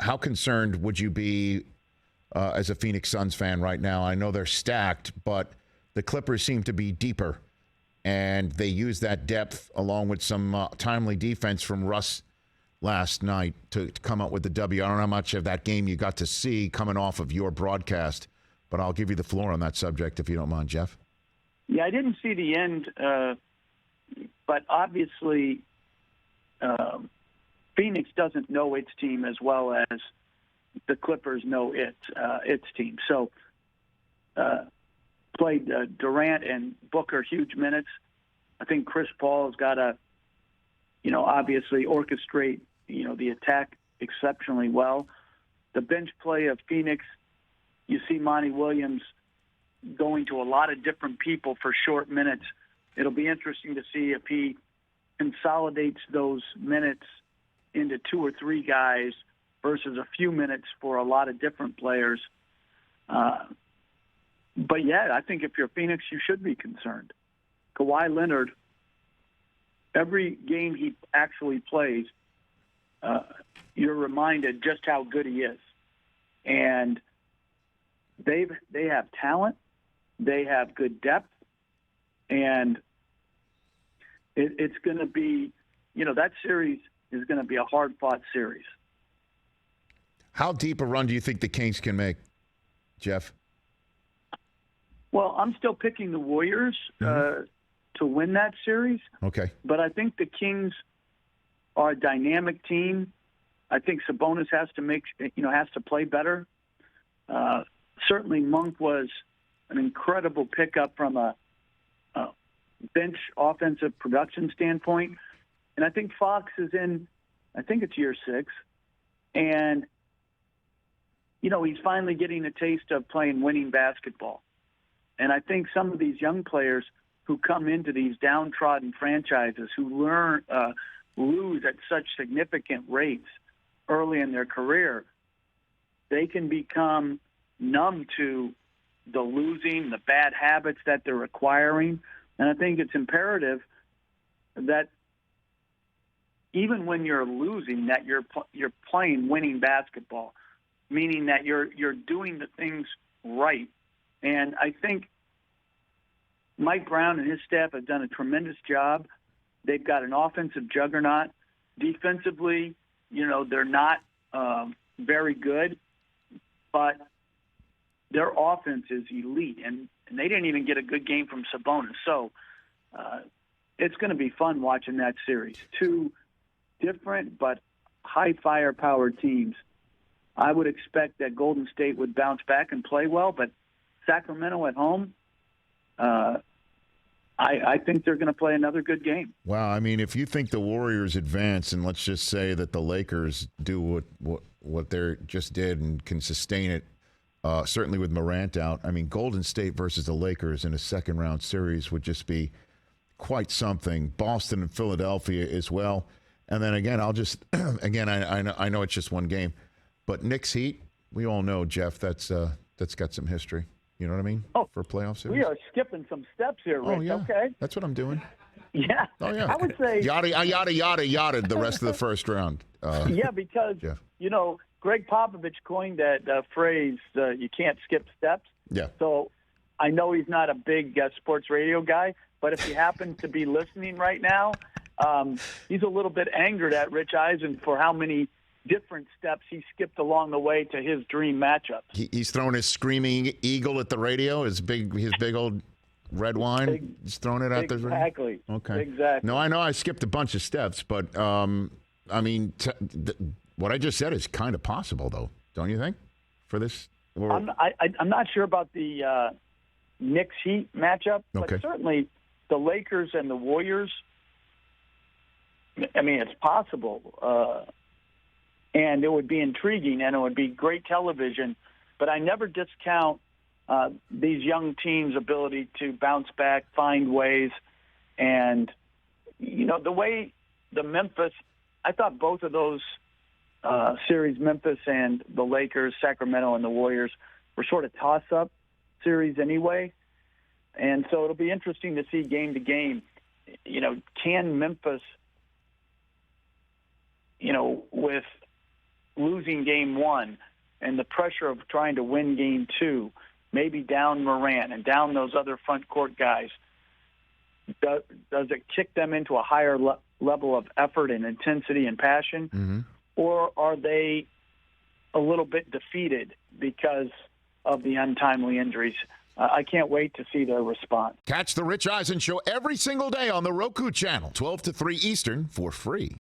how concerned would you be as a Phoenix Suns fan right now? I know they're stacked, but the Clippers seem to be deeper, and they use that depth along with some timely defense from Russ last night to come up with the W. I don't know how much of that game you got to see coming off of your broadcast, but I'll give you the floor on that subject if you don't mind, Jeff. Yeah, I didn't see the end, but obviously Phoenix doesn't know its team as well as the Clippers know its team. So played Durant and Booker huge minutes. I think Chris Paul has got to, obviously orchestrate, the attack exceptionally well. The bench play of Phoenix, you see Monty Williams going to a lot of different people for short minutes. It'll be interesting to see if he consolidates those minutes into 2 or 3 guys versus a few minutes for a lot of different players. But, yeah, I think if you're Phoenix, you should be concerned. Kawhi Leonard, every game he actually plays, you're reminded just how good he is. And they have talent. They have good depth. And it's going to be, that series is going to be a hard-fought series. How deep a run do you think the Kings can make, Jeff? Well, I'm still picking the Warriors to win that series. Okay. But I think the Kings are a dynamic team. I think Sabonis has to play better. Certainly Monk was an incredible pickup from a bench offensive production standpoint. And I think Fox is in, I think it's year 6. And, he's finally getting a taste of playing winning basketball. And I think some of these young players who come into these downtrodden franchises who lose at such significant rates early in their career, they can become numb to the losing, the bad habits that they're acquiring. And I think it's imperative that even when you're losing, that you're playing winning basketball, meaning that you're doing the things right. And I think Mike Brown and his staff have done a tremendous job. They've got an offensive juggernaut. Defensively, they're not very good, but their offense is elite, and they didn't even get a good game from Sabonis. So it's going to be fun watching that series. 2 different but high firepower teams. I would expect that Golden State would bounce back and play well, but Sacramento at home, I think they're going to play another good game. Wow, I mean, if you think the Warriors advance, and let's just say that the Lakers do what they just did and can sustain it, certainly with Morant out, I mean, Golden State versus the Lakers in a second-round series would just be quite something. Boston and Philadelphia as well. And then again, I'll just again, I know it's just one game, but Knicks Heat, we all know, Jeff, that's got some history. You know what I mean? Oh, for playoff series. We are skipping some steps here, Rich. Oh, yeah. Okay. That's what I'm doing. Yeah. Oh, yeah. I would say yada the rest of the first round. Yeah, because Jeff. Greg Popovich coined that phrase, you can't skip steps. Yeah. So I know he's not a big sports radio guy, but if he happens to be listening right now, he's a little bit angered at Rich Eisen for how many different steps he skipped along the way to his dream matchups. He's throwing his screaming eagle at the radio, his big old red wine. He's throwing it at the radio. Exactly. Okay. Exactly. No, I know I skipped a bunch of steps, but I mean, what I just said is kind of possible, though, don't you think? For this, I'm not sure about the Knicks Heat matchup, but certainly the Lakers and the Warriors. I mean, it's possible. And it would be intriguing, and it would be great television. But I never discount these young teams' ability to bounce back, find ways. And, the way the Memphis – I thought both of those series, Memphis and the Lakers, Sacramento and the Warriors, were sort of toss-up series anyway. And so it'll be interesting to see game to game. Can Memphis, with losing game one and the pressure of trying to win game two, maybe down Morant and down those other front court guys, does it kick them into a higher level of effort and intensity and passion? Mm-hmm. Or are they a little bit defeated because of the untimely injuries? I can't wait to see their response. Catch the Rich Eisen Show every single day on the Roku channel, 12 to 3 Eastern, for free.